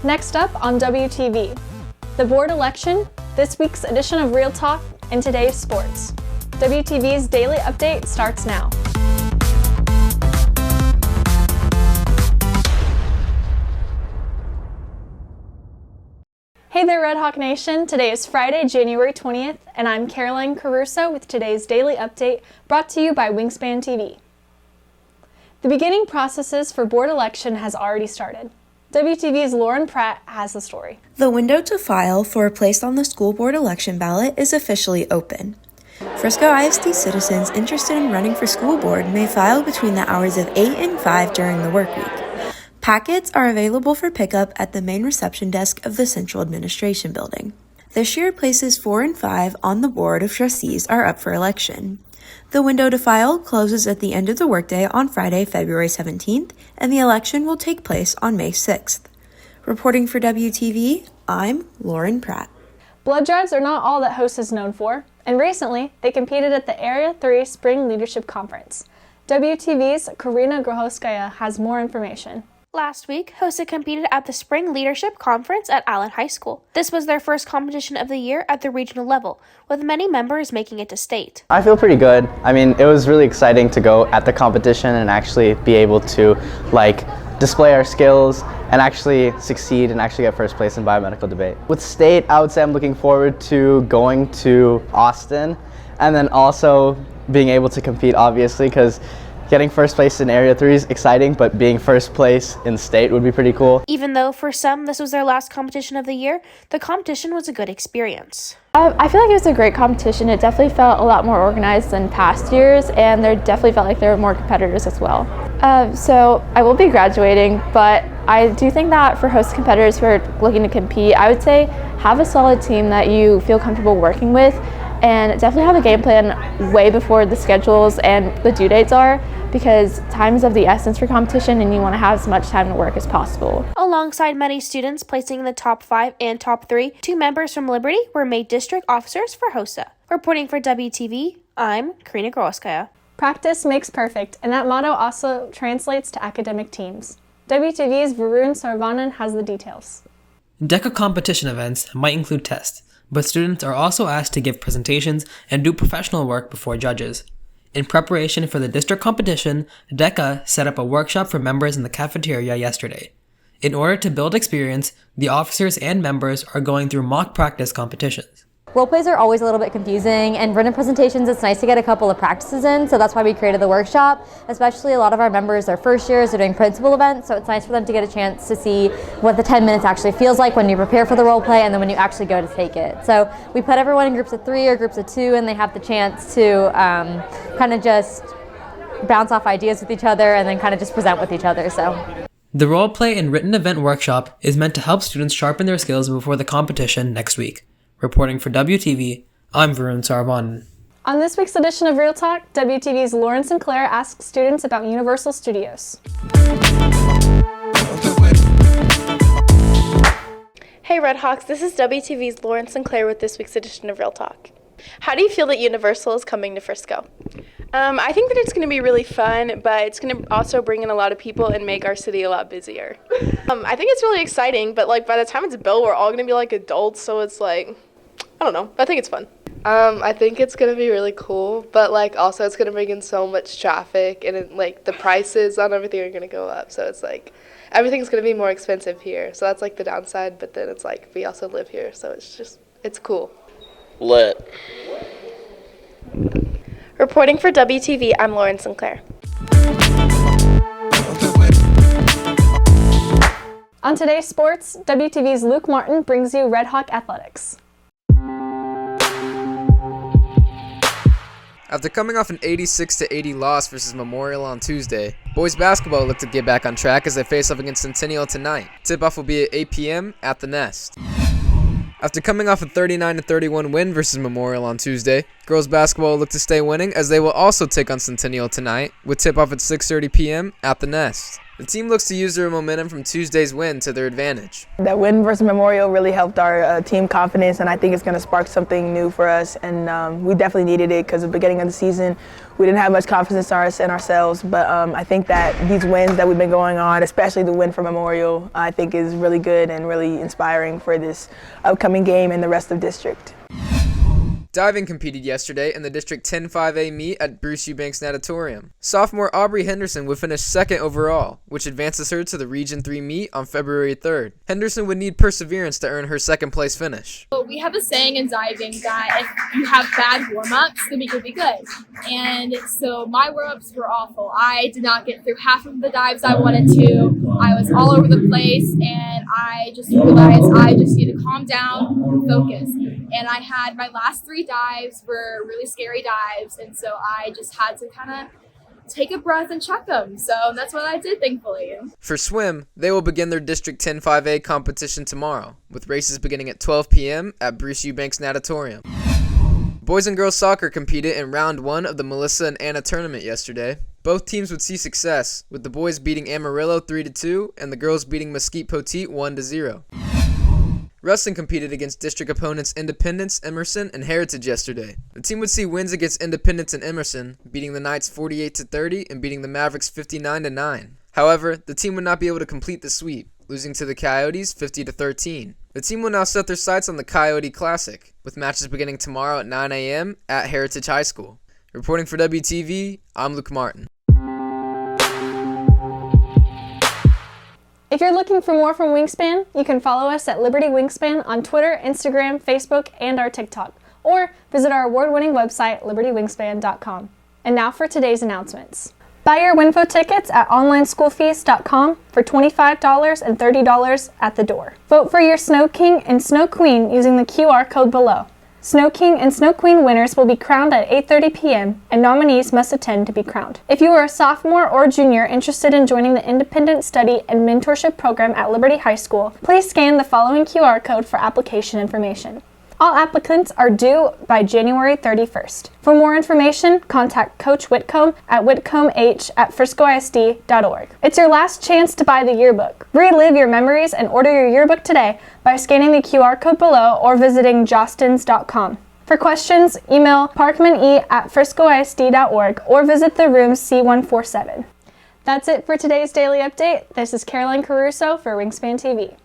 Next up on WTV, the board election, this week's edition of Real Talk, and today's sports. WTV's daily update starts now. Hey there, Red Hawk Nation. Today is Friday, January 20th, and I'm Caroline Caruso with today's daily update brought to you by Wingspan TV. The beginning processes for board election has already started. WTV's Lauren Pratt has the story. The window to file for a place on the school board election ballot is officially open. Frisco ISD citizens interested in running for school board may file between the hours of 8 and 5 during the work week. Packets are available for pickup at the main reception desk of the Central Administration Building. This year, places 4 and 5 on the Board of Trustees are up for election. The window to file closes at the end of the workday on Friday, February 17th, and the election will take place on May 6th. Reporting for WTV, I'm Lauren Pratt. Blood drives are not all that HOST is known for, and recently they competed at the Area 3 Spring Leadership Conference. WTV's Karina Grohoskaya has more information. Last week, HOST competed at the Spring Leadership Conference at Allen High School. This was their first competition of the year at the regional level, with many members making it to state. I feel pretty good. I mean, it was really exciting to go at the competition and actually be able to display our skills and actually succeed and actually get first place in biomedical debate. With state, I would say I'm looking forward to going to Austin and then also being able to compete, obviously, because getting first place in Area 3 is exciting, but being first place in state would be pretty cool. Even though for some this was their last competition of the year, the competition was a good experience. I feel like it was a great competition. It definitely felt a lot more organized than past years, and there definitely felt like there were more competitors as well. So I will be graduating, but I do think that for host competitors who are looking to compete, I would say have a solid team that you feel comfortable working with, and definitely have a game plan way before the schedules and the due dates are, because time is of the essence for competition and you want to have as much time to work as possible. Alongside many students placing in the top 5 and top 3, 2 members from Liberty were made district officers for HOSA. Reporting for WTV, I'm Karina Grohoskaya. Practice makes perfect, and that motto also translates to academic teams. WTV's Varun Saravanan has the details. DECA competition events might include tests, but students are also asked to give presentations and do professional work before judges. In preparation for the district competition, DECA set up a workshop for members in the cafeteria yesterday. In order to build experience, the officers and members are going through mock practice competitions. Role plays are always a little bit confusing, and written presentations, it's nice to get a couple of practices in, so that's why we created the workshop. Especially a lot of our members are first years, they're doing principal events, so it's nice for them to get a chance to see what the 10 minutes actually feels like when you prepare for the role play and then when you actually go to take it. So we put everyone in groups of 3 or groups of 2, and they have the chance to kind of just bounce off ideas with each other and then kind of just present with each other. The role play and written event workshop is meant to help students sharpen their skills before the competition next week. Reporting for WTV, I'm Varun Saravanan. On this week's edition of Real Talk, WTV's Lauren Sinclair asks students about Universal Studios. Hey Red Hawks, this is WTV's Lauren Sinclair with this week's edition of Real Talk. How do you feel that Universal is coming to Frisco? I think that it's going to be really fun, but it's going to also bring in a lot of people and make our city a lot busier. I think it's really exciting, but by the time it's built, we're all going to be adults, so it's I don't know. I think it's fun. I think it's going to be really cool, but also it's going to bring in so much traffic, and the prices on everything are going to go up, so it's everything's going to be more expensive here. So that's the downside, but then it's we also live here, so it's cool. Lit. Reporting for WTV, I'm Lauren Sinclair. On today's sports, WTV's Luke Martin brings you Red Hawk Athletics. After coming off an 86-80 loss versus Memorial on Tuesday, boys basketball look to get back on track as they face off against Centennial tonight. Tip-off will be at 8 p.m. at the Nest. After coming off a 39-31 win versus Memorial on Tuesday, girls basketball will look to stay winning as they will also take on Centennial tonight, with tip-off at 6:30 p.m. at the Nest. The team looks to use their momentum from Tuesday's win to their advantage. That win versus Memorial really helped our team confidence, and I think it's going to spark something new for us. And we definitely needed it because at the beginning of the season, we didn't have much confidence in ourselves. But I think that these wins that we've been going on, especially the win for Memorial, I think is really good and really inspiring for this upcoming game and the rest of district. Diving competed yesterday in the District 10 5A meet at Bruce Eubanks Natatorium. Sophomore Aubrey Henderson would finish second overall, which advances her to the Region 3 meet on February 3rd. Henderson would need perseverance to earn her second place finish. Well, we have a saying in diving that if you have bad warm-ups, the meet will be good. And so my warm-ups were awful. I did not get through half of the dives I wanted to. I was all over the place, and I just realized I just need to calm down, focus. And I had my last 3 dives were really scary dives, and so I just had to kind of take a breath and check them. So that's what I did, thankfully. For swim, they will begin their District 10 5A competition tomorrow, with races beginning at 12 p.m. at Bruce Eubanks Natatorium. Boys and girls soccer competed in round 1 of the Melissa and Anna tournament yesterday. Both teams would see success, with the boys beating Amarillo 3-2 and the girls beating Mesquite Poteet 1-0. Wrestling competed against district opponents Independence, Emerson, and Heritage yesterday. The team would see wins against Independence and Emerson, beating the Knights 48-30 and beating the Mavericks 59-9. However, the team would not be able to complete the sweep, losing to the Coyotes 50-13. The team will now set their sights on the Coyote Classic, with matches beginning tomorrow at 9 a.m. at Heritage High School. Reporting for WTV, I'm Luke Martin. If you're looking for more from Wingspan, you can follow us at Liberty Wingspan on Twitter, Instagram, Facebook, and our TikTok, or visit our award-winning website, libertywingspan.com. And now for today's announcements. Buy your WinFo tickets at onlineschoolfeast.com for $25 and $30 at the door. Vote for your Snow King and Snow Queen using the QR code below. Snow King and Snow Queen winners will be crowned at 8:30 p.m. and nominees must attend to be crowned. If you are a sophomore or junior interested in joining the Independent Study and Mentorship Program at Liberty High School, please scan the following QR code for application information. All applicants are due by January 31st. For more information, contact Coach Whitcomb at whitcombh@friscoisd.org. It's your last chance to buy the yearbook. Relive your memories and order your yearbook today by scanning the QR code below or visiting jostens.com. For questions, email parkmane@friscoisd.org or visit the room C147. That's it for today's Daily Update. This is Caroline Caruso for Wingspan TV.